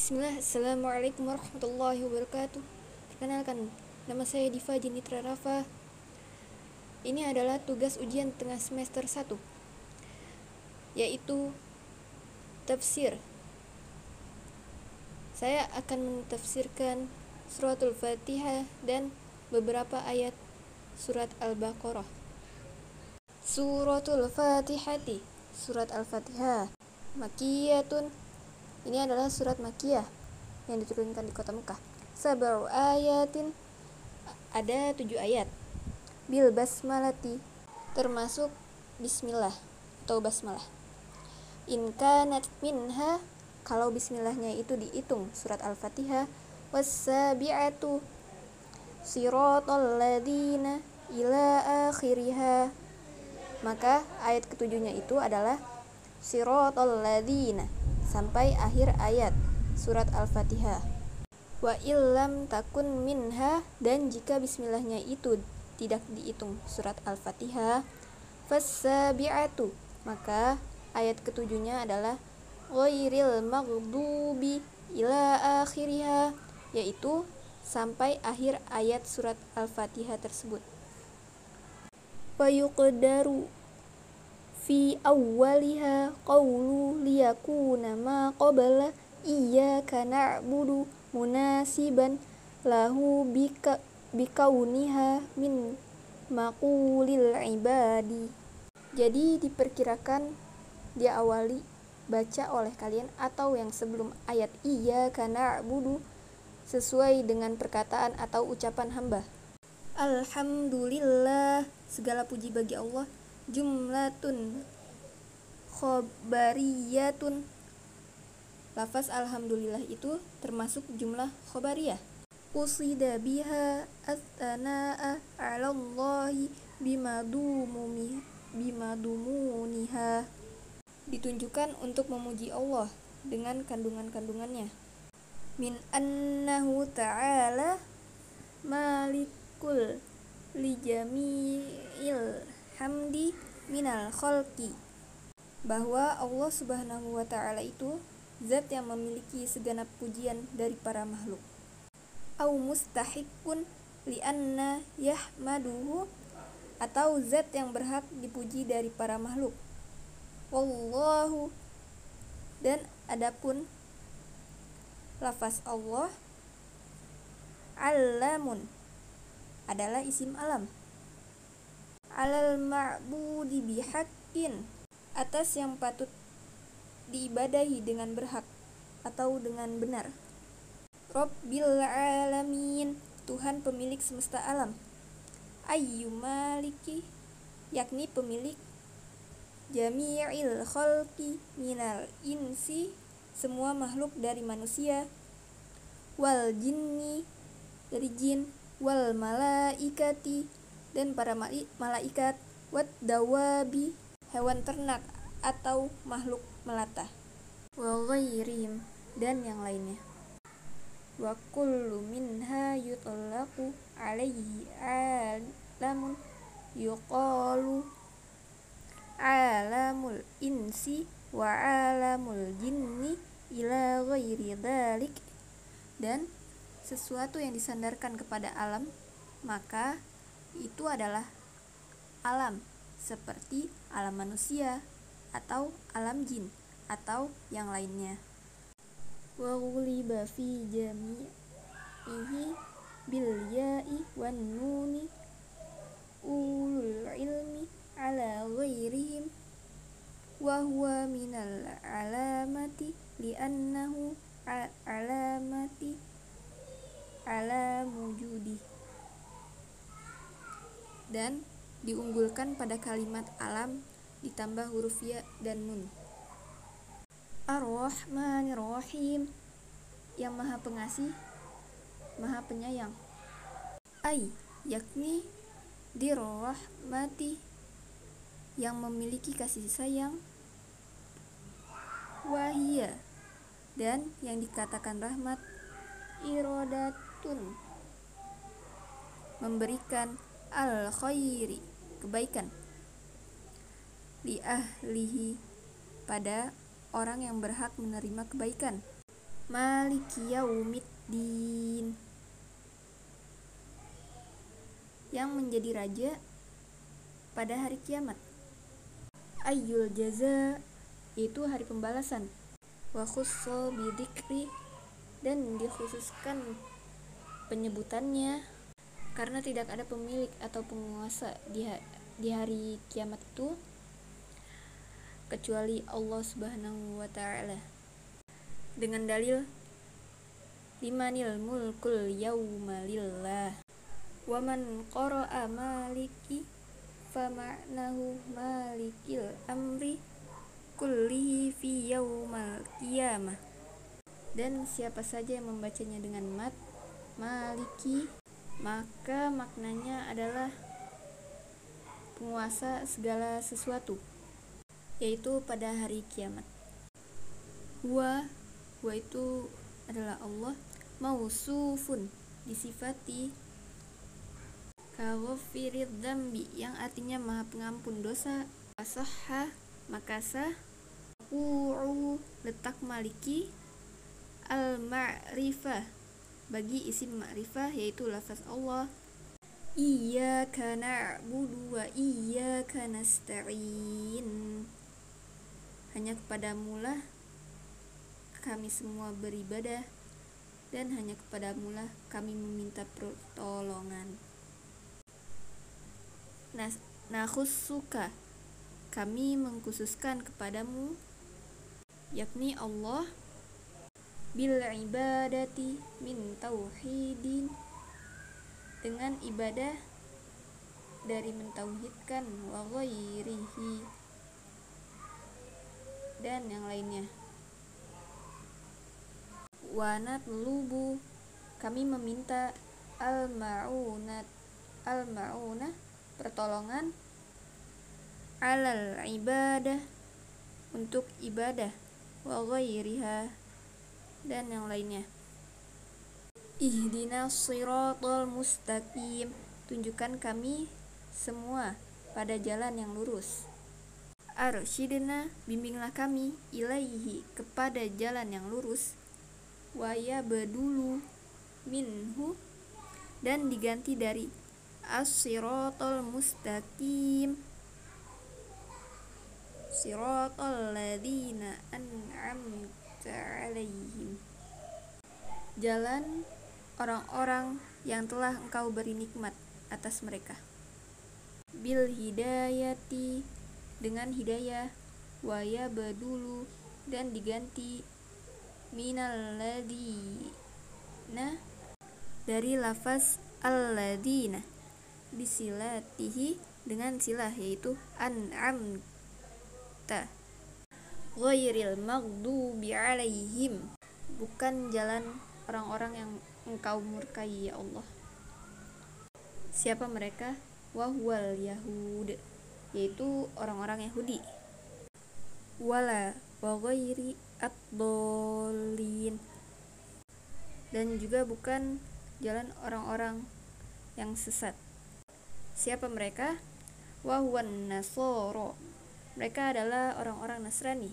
Bismillah, Assalamualaikum warahmatullahi wabarakatuh. Perkenalkan, nama saya Diva Jenitra Rafa. Ini adalah tugas ujian tengah semester 1, yaitu tafsir. Saya akan mentafsirkan suratul Fatihah dan beberapa ayat surat Al-Baqarah. Suratul Fatihati, surat Al-Fatihah, Makiyatun. Ini adalah surat Makiyah yang diturunkan di kota Mekah. Sab'u ayatin, ada 7 ayat. Bil basmalati, termasuk bismillah atau basmalah. In kanat minha, kalau bismillahnya itu dihitung surat Al-Fatihah. Was-sabi'atu siratal ladzina ila akhiriha, maka ayat ketujuhnya itu adalah siratal ladzina sampai akhir ayat surat Al-Fatihah. Wa illam takun minha, dan jika bismillahnya itu tidak dihitung surat Al-Fatihah, fas-sabi'atu, maka ayat ketujuhnya adalah ghairil maghdubi ila akhiriha, yaitu sampai akhir ayat surat Al-Fatihah tersebut. Wa yuqdaru fi awwaliha qawlu liyakuna ma qabla iyyaka na'budu munasiban lahu bikauniha min maqulil ibadi. Jadi diperkirakan diawali baca oleh kalian atau yang sebelum ayat iyyaka na'budu sesuai dengan perkataan atau ucapan hamba. Alhamdulillah, segala puji bagi Allah. Jumlatun khobariyatun, lafaz alhamdulillah itu termasuk jumlah khobariyah. Usida biha as-sanaa 'ala Allahi bimadumuniha, ditunjukkan untuk memuji Allah dengan kandungan-kandungannya. Min annahu ta'ala malikul lijami'il hamdi minal khalqi, bahwa Allah subhanahu wa ta'ala itu zat yang memiliki segenap pujian dari para makhluk. Au mustahiqun li'anna yahmaduhu, atau zat yang berhak dipuji dari para makhluk. Wallahu, dan adapun lafaz Allah alamun adalah isim alam. Alal ma'budi bihaqqin, atas yang patut diibadahi dengan berhak atau dengan benar. Rabbil alamin, Tuhan pemilik semesta alam. Ayyu maliki, yakni pemilik jami'il khalqi minal insi, semua makhluk dari manusia, wal jinni, dari jin, wal malaikati, dan para malaikat, wat dawabi, hewan ternak atau makhluk melata, wa ghairihim, dan yang lainnya. Wa kullu minha yutlaqu alaihi alamun yuqalu alamul insi wa alamul jinni ila ghairi dzalik, dan sesuatu yang disandarkan kepada alam maka itu adalah alam, seperti alam manusia atau alam jin atau yang lainnya. Wa ghuliba fi jami'ihi bil ya'i wan nuni ulul ilmi ala ghairihim wa huwa minal alamati li'annahu alamati ala wujudi, dan diunggulkan pada kalimat alam ditambah huruf ya dan nun. Ar-Rahmanir-Rahim, yang maha pengasih, maha penyayang. Ai, yakni dirahmati, yang memiliki kasih sayang. Wahia, dan yang dikatakan rahmat. Irodatun, memberikan. Al-khairi, kebaikan. Li ahlihi, pada orang yang berhak menerima kebaikan. Maliki yaumiddin, yang menjadi raja pada hari kiamat. Ayyul jaza, yaitu hari pembalasan. Wa khussa bidzikri, dan dikhususkan penyebutannya karena tidak ada pemilik atau penguasa di hari kiamat itu kecuali Allah Subhanahu wa ta'ala. Dengan dalil limanil mulkul yawma lillah wa man qara'a maliki fama'nahu malikil amri kullihi fi yawmal qiyamah. Dan siapa saja yang membacanya dengan mat maliki, maka maknanya adalah penguasa segala sesuatu, yaitu pada hari kiamat. Huwa itu adalah Allah, mausufun, disifati kaghafiriz dzambi, yang artinya maha pengampun dosa. Asahha, maka sah. Letak maliki al-ma'rifah, bagi isim ma'rifah yaitu lafaz Allah. Iyyaka na'budu wa iyyaka nasta'in, hanya kepadamulah kami semua beribadah dan hanya kepadamulah kami meminta pertolongan. Nakhussuka, kami mengkhususkan kepadamu, yakni Allah, bil ibadati min tauhidin, dengan ibadah dari mentauhidkan, wa ghairihi, dan yang lainnya. Wa natlubu, kami meminta al-ma'unah, pertolongan, alal ibadah, untuk ibadah, wa ghairiha, dan yang lainnya. Ihdinas shiratal mustaqim, tunjukkan kami semua pada jalan yang lurus. Arsyidna, bimbinglah kami, ilaihi, kepada jalan yang lurus. Wa yabdulu minhu, dan diganti dari as-shiratal mustaqim, shiratal ladzina an'amta 'alaihim, jalan orang-orang yang telah engkau beri nikmat atas mereka. Bil hidayati, dengan hidayah. Wa yabdulu, dan diganti minal ladzina, dari lafaz alladzina, bisilatihi, dengan silah yaitu an'amta, ghairil maghdubi 'alaihim, bukan jalan orang-orang yang engkau murkai ya Allah. Siapa mereka? Wahwal yahud, yaitu orang-orang Yahudi. Wala wa ghairi ad-dallin, dan juga bukan jalan orang-orang yang sesat. Siapa mereka? Wahwan nasoro, mereka adalah orang-orang Nasrani.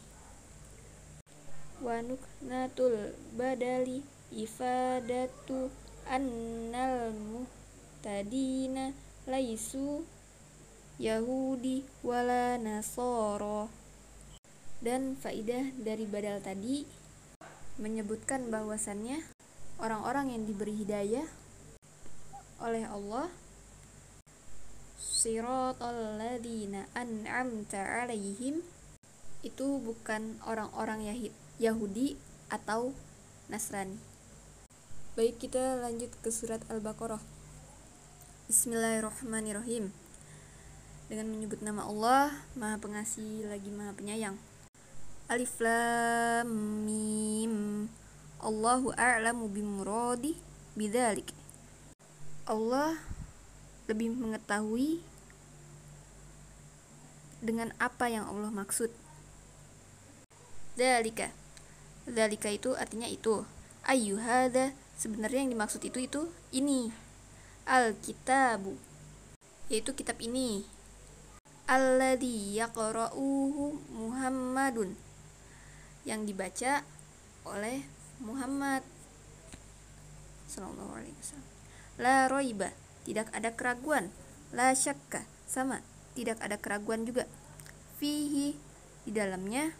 Wa nuknatul badali ifadatu annal muhtadina laisu yahudi wala nasoro, dan faidah dari badal tadi menyebutkan bahwasannya orang-orang yang diberi hidayah oleh Allah, shiratal ladzina an'amta 'alaihim, itu bukan orang-orang Yahudi atau Nasrani. Baik, kita lanjut ke surat Al-Baqarah. Bismillahirrahmanirrahim. Dengan menyebut nama Allah, Maha Pengasih lagi Maha Penyayang. Alif Lam Mim. Allahu a'lamu bimuradi bidzalik. Allah lebih mengetahui dengan apa yang Allah maksud. Dzalika itu artinya itu. Ayyuhadza, sebenarnya yang dimaksud itu ini. Al-kitabu, yaitu kitab ini. Alladzi yaqra'uhu Muhammadun, yang dibaca oleh Muhammad sallallahu alaihi wasallam. La roiba, tidak ada keraguan. La syakka, sama, tidak ada keraguan juga. Fihi, di dalamnya.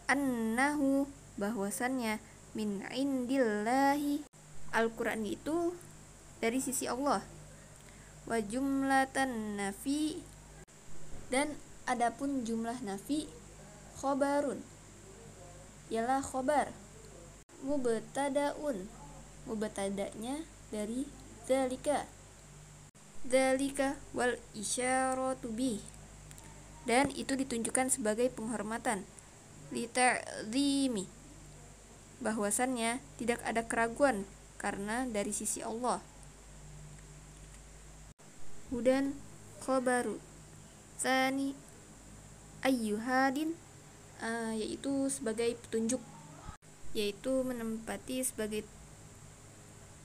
Annahu, bahwasannya. Min indillahi, Al-Quran itu dari sisi Allah. Wa jumlatan nafi, dan adapun jumlah nafi. Khobarun, ialah khobar. Mubtadaun, mubtadanya dari dzalika. Dzalika wal isyaratu bih, dan itu ditunjukkan sebagai penghormatan. Li ta'zimi, bahwasannya tidak ada keraguan karena dari sisi Allah. Hudan khobaru tsani ayyuhadin, yaitu sebagai petunjuk, yaitu menempati sebagai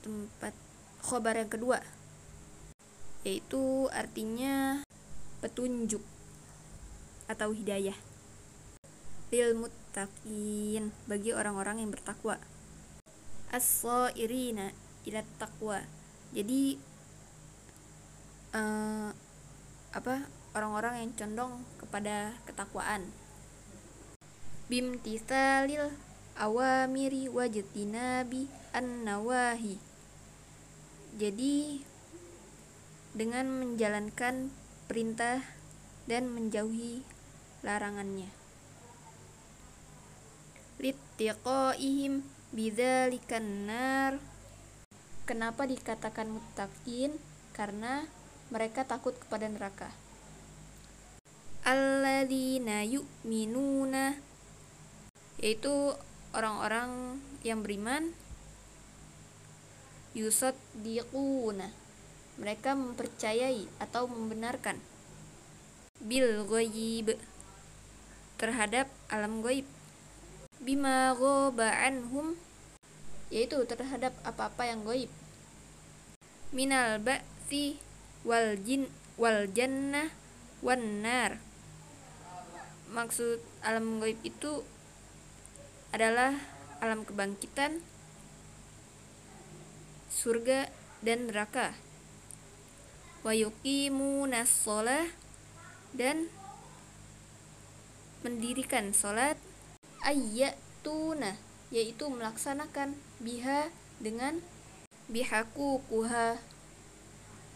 tempat khobar yang kedua, yaitu artinya petunjuk atau hidayah. Lil muttaqin, bagi orang-orang yang bertakwa. As-shairina ila taqwa, jadi orang-orang yang condong kepada ketakwaan. Bimtithalil awamiri wajtinabi an-nawahi, jadi dengan menjalankan perintah dan menjauhi larangannya. Littiqaihim bidzalikan nar, kenapa dikatakan muttaqin? Karena mereka takut kepada neraka. Alladzina yu'minuna, yaitu orang-orang yang beriman. Yusaddiquna, mereka mempercayai atau membenarkan. Bil ghaib, terhadap alam ghaib. Bima ghaba anhum, yaitu terhadap apa-apa yang ghaib. Minal ba'si wal jannah wan nar, maksud alam ghaib itu adalah alam kebangkitan, surga dan neraka. Wa yuqimunas shalah, dan mendirikan salat. Ayyatuna, yaitu melaksanakan. Biha, dengan. Bihaququha,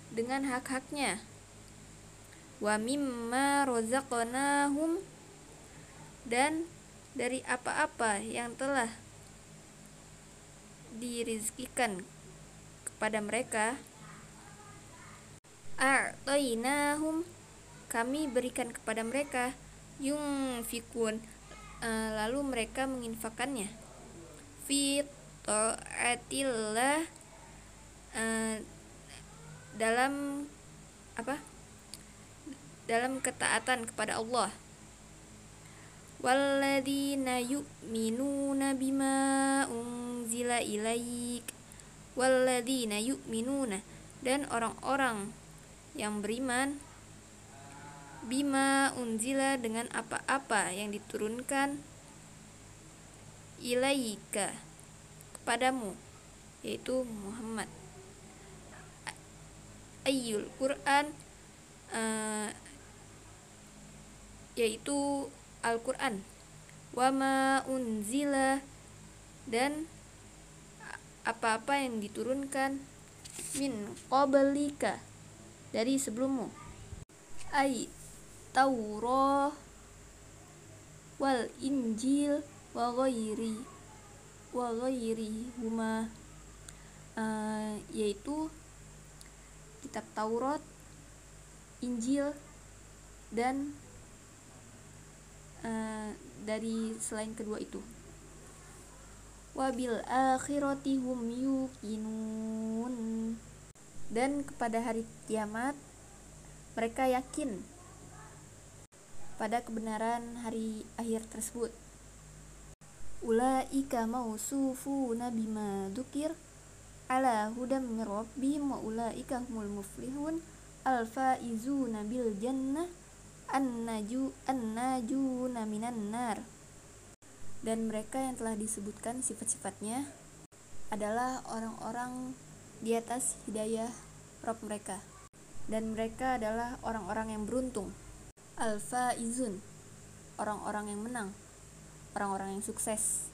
dengan hak-haknya. Wa mimma razaqnahum, dan dari apa-apa yang telah dirizkikan kepada mereka. A'tainahum, kami berikan kepada mereka. Yunfikun, lalu mereka menginfakkannya. Fi ta'atillah, dalam ketaatan kepada Allah. Walladzina yu'minuna bima unzila ilaik, walladzina yu'minuna, dan orang-orang yang beriman. Bima unzila, dengan apa-apa yang diturunkan. Ilaika, kepadamu, yaitu Muhammad. Ayyul Quran, yaitu Al-Quran. Wama unzila, dan apa-apa yang diturunkan. Min qablika, dari sebelummu. Ay Taurah wal Injil wa ghairi huma, yaitu kitab Taurat, Injil, dan dari selain kedua itu. Wabil akhirati hum yuqinun, dan kepada hari kiamat mereka yakin pada kebenaran hari akhir tersebut. Ulaika mausufuna bima dzukir ala hudam mir rabbihim wa ulaika humul muflihun al-faizuna bil jannah an-najuna minan nar. Dan mereka yang telah disebutkan sifat-sifatnya adalah orang-orang di atas hidayah Rabb mereka, dan mereka adalah orang-orang yang beruntung, al-faizun, orang-orang yang menang, orang-orang yang sukses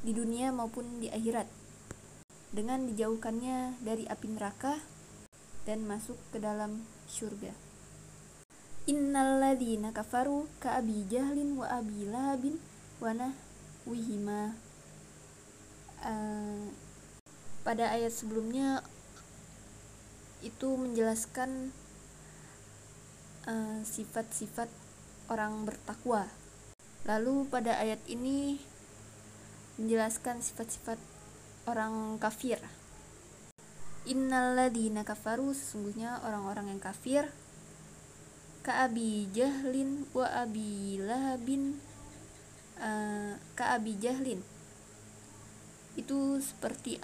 di dunia maupun di akhirat, dengan dijauhkannya dari api neraka dan masuk ke dalam surga. Innalladzina kafaru ka abi jahlin wa abi lahabin wa nahwihima. Pada ayat sebelumnya itu menjelaskan sifat-sifat orang bertakwa. Lalu pada ayat ini menjelaskan sifat-sifat orang kafir. Innalladzina kafaru, sesungguhnya orang-orang yang kafir, ka abi jahlin wa abi lahabin. Ka abi jahlin itu seperti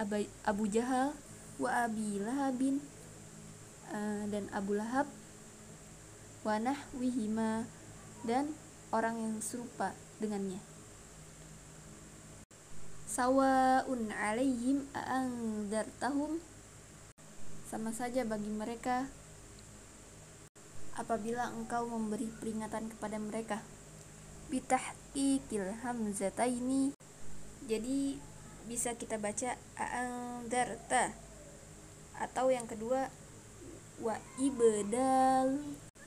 Abu Jahal, wa abi lahabin, dan Abu Lahab, wa nahwihima, dan orang yang serupa dengannya. Sawaun alaihim a'andzartahum, sama saja bagi mereka apabila engkau memberi peringatan kepada mereka. Bitahqiqil hamzataini, jadi bisa kita baca a'andzarta, atau yang kedua wa ibdal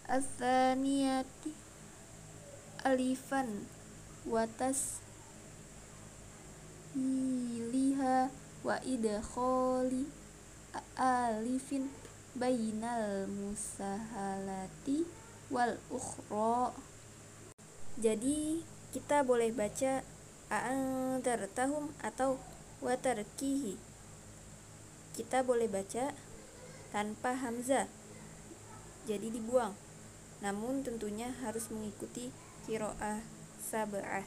atsaniyati alifan wa tashiliha wa idkhali alifin bainal musahalati wal ukhra. Jadi kita boleh baca a'andzartahum atau wa tarkihi. Kita boleh baca tanpa hamzah, jadi dibuang, namun tentunya harus mengikuti qiraah sab'ah.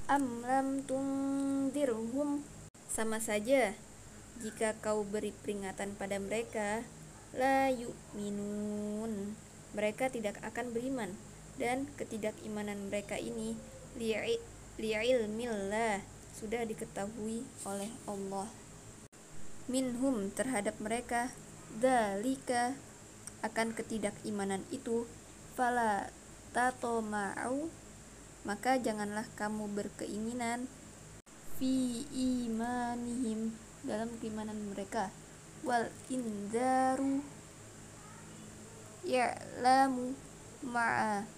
Am lam tundirhum, sama saja jika kau beri peringatan pada mereka, la yu'minun, mereka tidak akan beriman, dan ketidakimanan mereka ini li'ilmillah, sudah diketahui oleh Allah. Minhum, terhadap mereka, dzalika, akan ketidakimanan itu, fala tatoma'u, maka janganlah kamu berkeinginan, fi imanihim, dalam keimanan mereka, wal indaru ya'lamu ma'a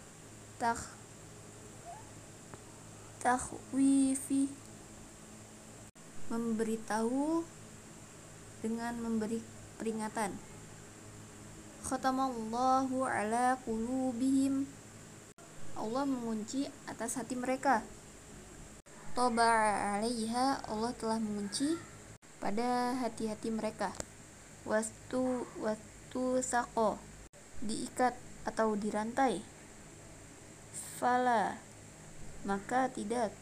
takhwifi, memberitahu dengan memberi peringatan. Khatamallahu ala qulubihim, Allah mengunci atas hati mereka. Taba'a 'alaiha, Allah telah mengunci pada hati-hati mereka. Wastu saqo, diikat atau dirantai. Fala, maka tidak,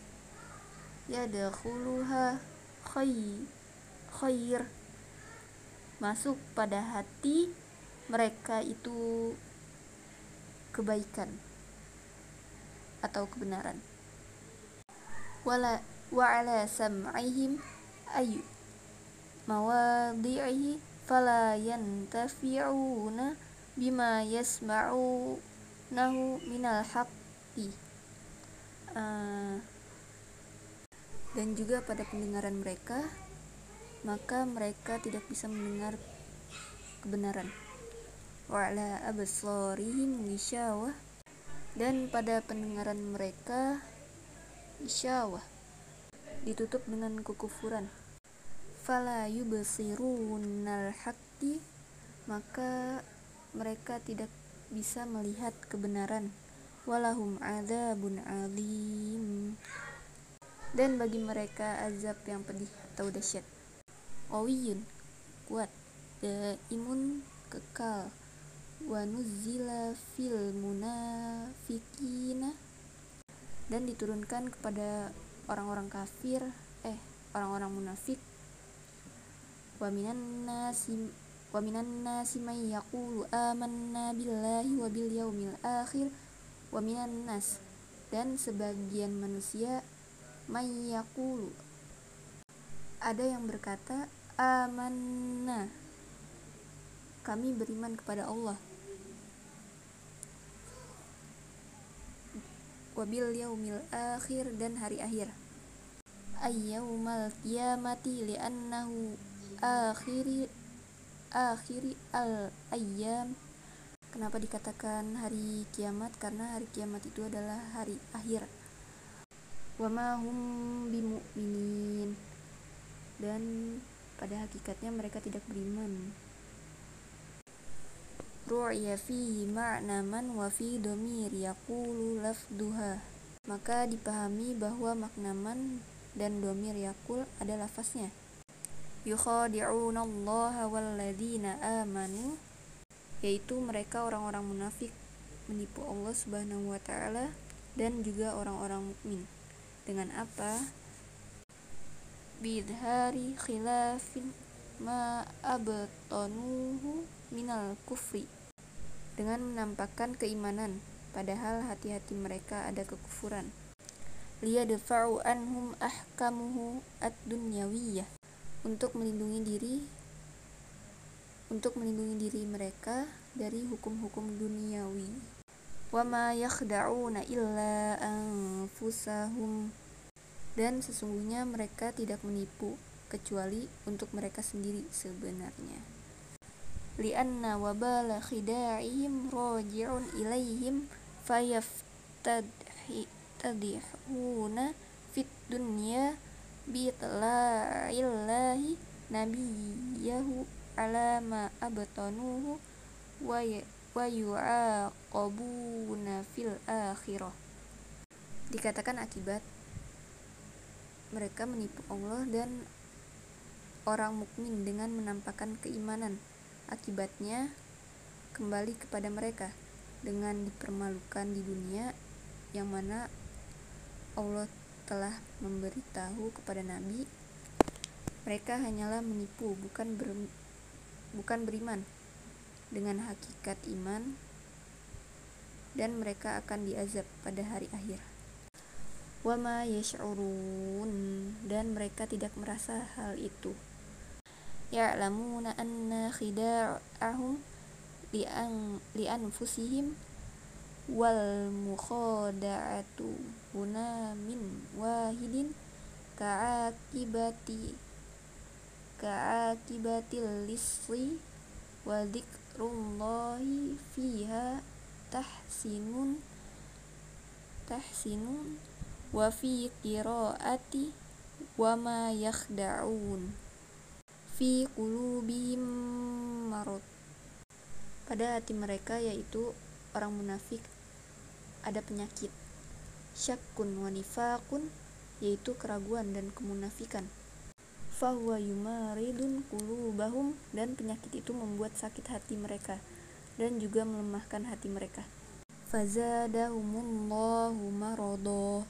yadkhuluha khair, masuk pada hati mereka itu kebaikan atau kebenaran. Wa ala sam'ihim ay mawadhi'ihi fala yantafi'una bima yasma'unahu minal haqqi. Dan juga pada pendengaran mereka, maka mereka tidak bisa mendengar kebenaran. Wa ala absarihim ghisyawah, dan pada pendengaran mereka ghisyawah, ditutup dengan kekufuran. Fala yubsirunal haqqi, maka mereka tidak bisa melihat kebenaran. Walahum adzabun alim, dan bagi mereka azab yang pedih atau dahsyat. Qawiyun, kuat, daimun, kekal, wa nuzzila fil munafiqina, dan diturunkan kepada orang-orang kafir, orang-orang munafik. Wa minan nasi may yaqulu amanna billahi wa bil yaumil akhir wa minan nas, dan sebagian manusia may yaqulu, ada yang berkata, amanna, kami beriman kepada Allah, wabil yaumil akhir, dan hari akhir, ayyaumal qiyamati li'annahu akhiri al ayyam. Kenapa dikatakan hari kiamat? Karena hari kiamat itu adalah hari akhir. Wama hum bimu'minin, dan pada hakikatnya mereka tidak beriman. Ru'ya fihi ma'na man wa fi dhamir yaqulu lafduha, maka dipahami bahwa makna man dan dhamir yaqul ada lafaznya. Yukhadi'una allaha walladzina amanu, yaitu mereka orang-orang munafik menipu Allah subhanahu wa ta'ala dan juga orang-orang mukmin. Dengan apa? Bidhari khilafin ma abtanuhu minal kufri, dengan menampakkan keimanan padahal hati-hati mereka ada kekufuran. Liyadfa'u anhum ahkamuhu ad-dunyawiyah, untuk melindungi diri mereka dari hukum-hukum duniawi. Wama yakhda'una illa anfusahum, dan sesungguhnya mereka tidak menipu kecuali untuk mereka sendiri sebenarnya. Li'anna wabala khida'ihim raji'un ilaihim fayaftadihuna fit dunya bitla'illahi nabiyahu ala ma abtanuhu wa yu'aqabuna fil akhirah. Dikatakan akibat mereka menipu Allah dan orang mukmin dengan menampakkan keimanan, akibatnya kembali kepada mereka dengan dipermalukan di dunia, yang mana Allah telah memberitahu kepada Nabi mereka hanyalah menipu, bukan beriman dengan hakikat iman, dan mereka akan diazab pada hari akhir. Wama yash'urun, dan mereka tidak merasa hal itu. Ya'lamuna anna khida'ahum li'anfusihim wal mukhada'atu huna min wahidin ka'akibatil lisri wa dzikrullahi fiha tahsinun wa fi qiraati wa ma yakhda'un fi qulubihim marad, pada hati mereka yaitu orang munafik ada penyakit, syakkun wa nifaqun, yaitu keraguan dan kemunafikan, fahuwa yumaridun qulubahum, dan penyakit itu membuat sakit hati mereka dan juga melemahkan hati mereka. Fazadahumullahu marada,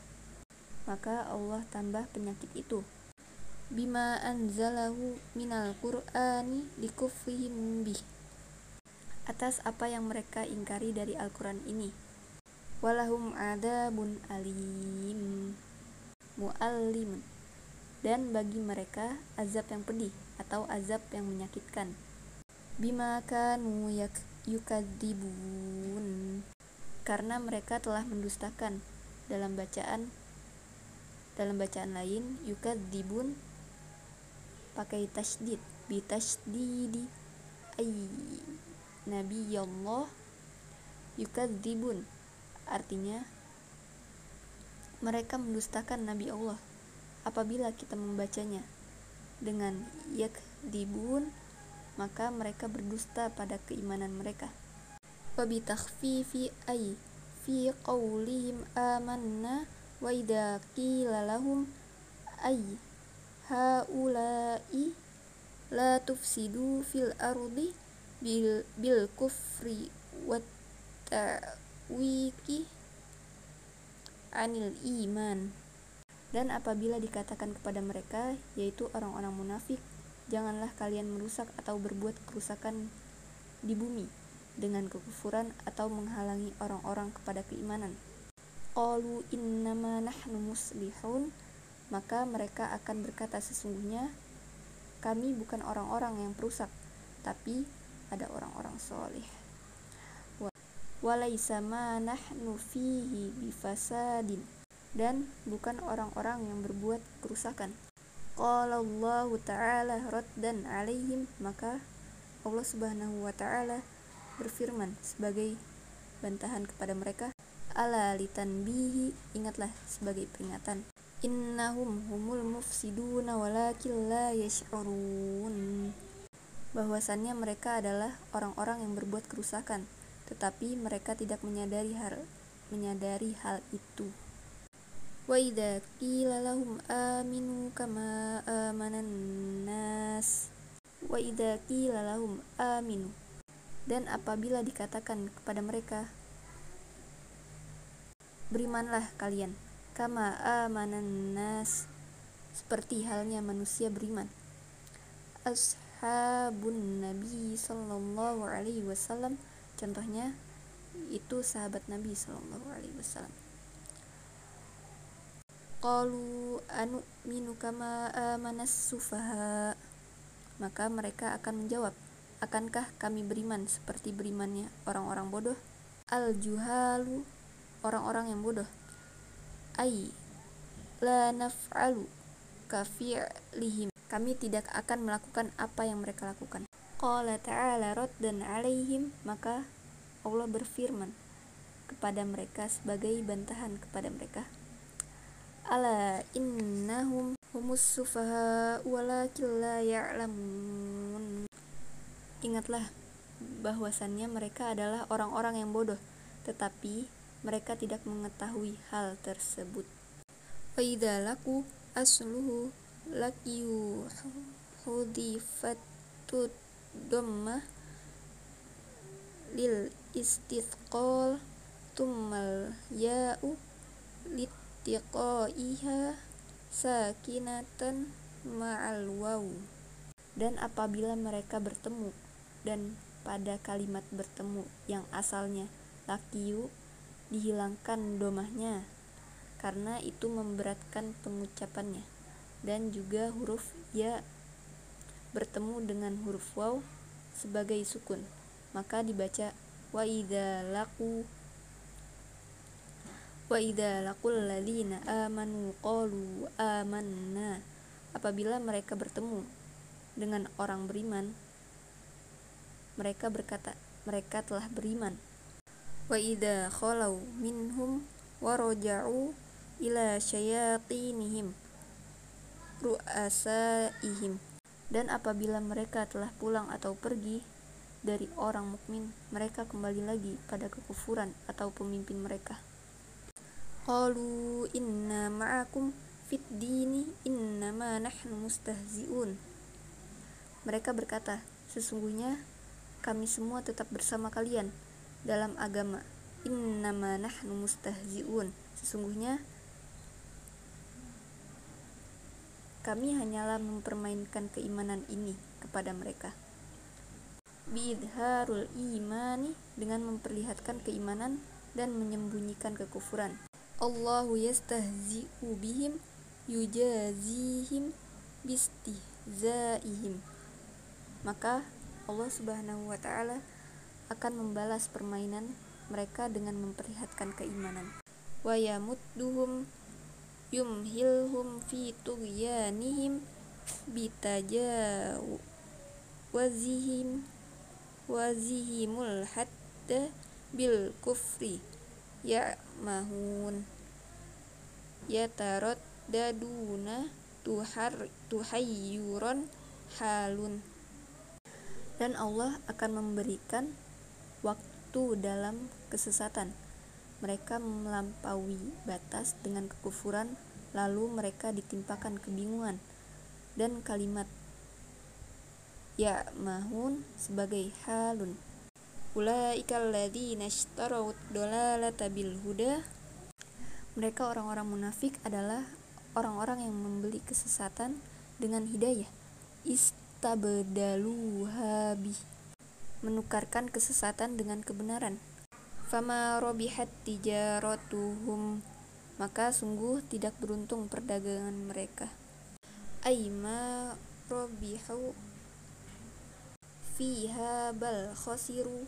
maka Allah tambah penyakit itu. Bima anzalahu minal qur'ani likufrihim bih, atas apa yang mereka ingkari dari Al-Quran ini. Walahum adabun alim mu'allimun, dan bagi mereka azab yang pedih atau azab yang menyakitkan. Bima kanu yukadzibun, karena mereka telah mendustakan. Dalam bacaan lain yukadzibun pakai tasydid, bi tasydidi ay nabiyallah yukadzibun, artinya mereka mendustakan Nabi Allah. Apabila kita membacanya dengan yakdzibun, maka mereka berdusta pada keimanan mereka. Wa bi takhfifi ay fi qaulihim amanna wa idza qila lahum ay haula'i la tufsidu fil ardi bil kufri wat ta'wiki anil iman, dan apabila dikatakan kepada mereka, yaitu orang-orang munafik, janganlah kalian merusak atau berbuat kerusakan di bumi dengan kekufuran atau menghalangi orang-orang kepada keimanan. Qalu innama nahnu muslihun, maka mereka akan berkata, sesungguhnya kami bukan orang-orang yang perusak, tapi ada orang-orang soleh. Walaisa ma nahnu fihi bifasadin, dan bukan orang-orang yang berbuat kerusakan. Qala Allah Ta'ala raddan alaihim, maka Allah Subhanahu wa Ta'ala berfirman sebagai bantahan kepada mereka, ala litanbihi, ingatlah sebagai peringatan, innahum humul mufsiduna walakin la yash'urun, bahwasannya mereka adalah orang-orang yang berbuat kerusakan, tetapi mereka tidak menyadari hal itu. Wa idza qila lahum aminu kama amanan nas, wa idza qila lahum aminu, dan apabila dikatakan kepada mereka, berimanlah kalian, kama amanan nas, seperti halnya manusia beriman. Ashabun Nabi sallallahu alaihi wasallam, contohnya itu sahabat Nabi sallallahu alaihi wasallam. Qalu anu'minu kama amanas sufaha, maka mereka akan menjawab, akankah kami beriman seperti berimannya orang-orang bodoh? Al-juhalu, orang-orang yang bodoh. Ai la naf'alu kafi'lihim, kami tidak akan melakukan apa yang mereka lakukan. Qala ta'ala raddan alaihim, maka Allah berfirman kepada mereka sebagai bantahan kepada mereka, ala innahum humus sufaha walakin la ya'lamun, ingatlah bahwasannya mereka adalah orang-orang yang bodoh, tetapi mereka tidak mengetahui hal tersebut. Wa idza laku asluhu laqiyu hudifatut dhammah lil istithqal tummal ya'u litiqaiha sakinatan ma'al waw, dan apabila mereka bertemu, dan pada kalimat bertemu yang asalnya laqiyu dihilangkan domahnya karena itu memberatkan pengucapannya, dan juga huruf ya bertemu dengan huruf waw sebagai sukun, maka dibaca wa idza laqul ladzina amanu qalu amanna, apabila mereka bertemu dengan orang beriman, mereka berkata, mereka telah beriman. Wa idza khalau minhum wa raja'u ila syayatinihim ru'asaihim, dan apabila mereka telah pulang atau pergi dari orang mukmin, mereka kembali lagi pada kekufuran atau pemimpin mereka. Qalu inna ma'akum fid dini innama nahnu mustahzi'un, mereka berkata, sesungguhnya kami semua tetap bersama kalian dalam agama. Innama nahnu mustahzi'un, sesungguhnya kami hanyalah mempermainkan keimanan ini kepada mereka. Biidharul imani, dengan memperlihatkan keimanan dan menyembunyikan kekufuran. Allahu yastahzi'u bihim yujazihim bistihzaihim, maka Allah Subhanahu wa Ta'ala akan membalas permainan mereka dengan memperlihatkan keimanan. Wa yamudduhum yumhilhum fi tughyanihim wazihimul hadda bil kufri ya'mahun yataraddaduna tuhayyuran halun, dan Allah akan memberikan waktu dalam kesesatan, mereka melampaui batas dengan kekufuran, lalu mereka ditimpakan kebingungan, dan kalimat ya'mahun sebagai halun. Ulaikal ladzina ishtarawud dhalalata bil huda, mereka orang-orang munafik adalah orang-orang yang membeli kesesatan dengan hidayah. Istabdaluha bih, menukarkan kesesatan dengan kebenaran. Fama robihat tijaratuhum maka sungguh tidak beruntung perdagangan mereka. Aima robihu fiha bal khosiru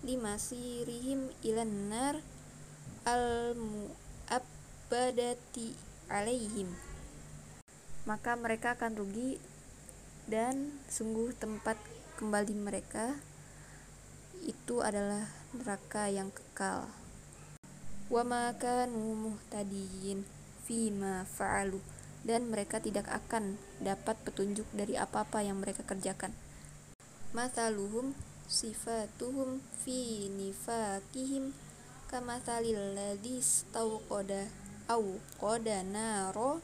limasirihim ilan nar al mu'abbadati alaihim, maka mereka akan rugi dan sungguh tempat kembali mereka itu adalah neraka yang kekal. Wa ma kanu muhtadin fima fa'alu, dan mereka tidak akan dapat petunjuk dari apa-apa yang mereka kerjakan. Mathaluhum sifatuhum fi nifaqihim kamathalil ladzi istawqada naro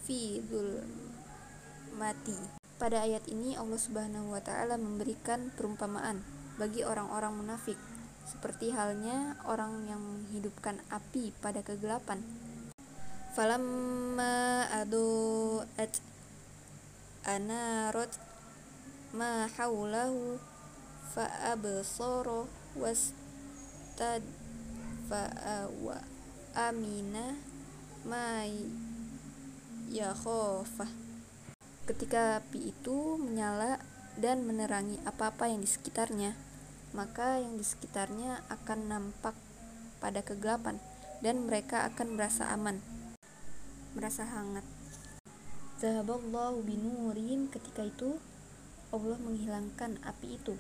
fi dzulmati. Pada ayat ini Allah Subhanahu wa taala memberikan perumpamaan bagi orang-orang munafik seperti halnya orang yang menghidupkan api pada kegelapan. Falamma adu'at anarat ma haulahu fa'absara wastadfa'a wa amina ma yakhafah. Ketika api itu menyala dan menerangi apa-apa yang di sekitarnya, maka yang di sekitarnya akan nampak pada kegelapan dan mereka akan merasa aman, merasa hangat. Zahaballahu binurihim, ketika itu Allah menghilangkan api itu,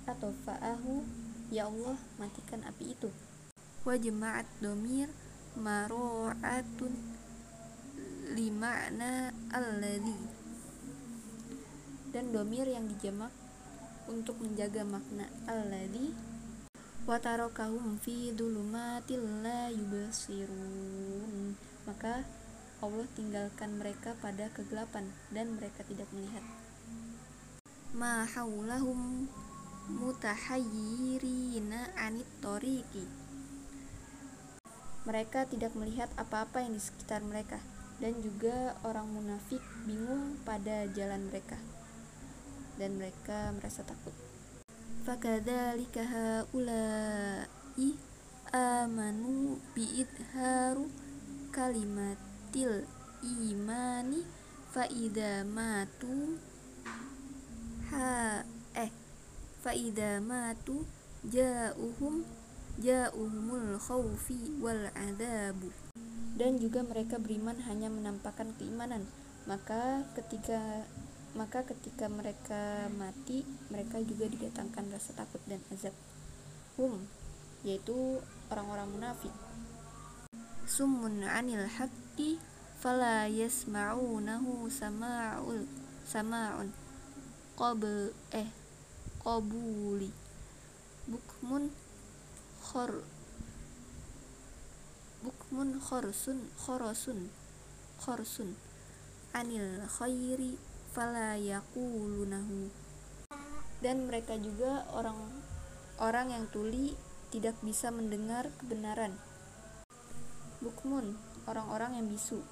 atau fa'ahu, ya Allah matikan api itu. Wa jama'at domir maru'atun lima'na alladhi, dan domir yang dijamak untuk menjaga makna alladhi. Wa tarakahum fi dhulumatil la yubsirun, maka Allah tinggalkan mereka pada kegelapan dan mereka tidak melihat. Ma haulahum mutahayyirina anit tariqi, mereka tidak melihat apa-apa yang di sekitar mereka, dan juga orang munafik bingung pada jalan mereka dan mereka merasa takut. Fakadzalika haula'i amanu biidharu kalimatil imani faida matu ja'uhumul khaufi wal adabu, dan juga mereka beriman hanya menampakkan keimanan, maka ketika mereka mati mereka juga didatangkan rasa takut dan azab. Yaitu orang-orang munafik. Summun anil haqqi fala yasma'unahu sama'un qabuli bukmun khorsun anil khairi fala yaqulunahu, dan mereka juga orang yang tuli tidak bisa mendengar kebenaran. Bukmun, orang-orang yang bisu.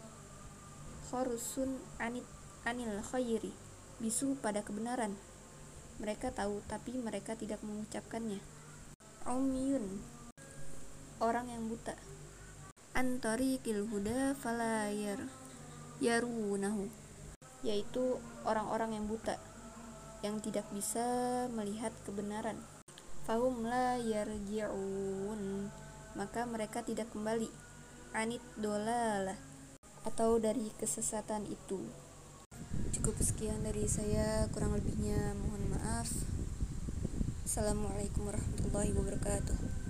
Khorsun anil khairi, bisu pada kebenaran. Mereka tahu tapi mereka tidak mengucapkannya. Umyun, orang yang buta. Antariqil huda fala yarunahu, yaitu orang-orang yang buta yang tidak bisa melihat kebenaran. Fahum la yarji'un, maka mereka tidak kembali. Anit dolalah, atau dari kesesatan itu. Cukup sekian dari saya, kurang lebihnya mohon maaf. Assalamualaikum warahmatullahi wabarakatuh.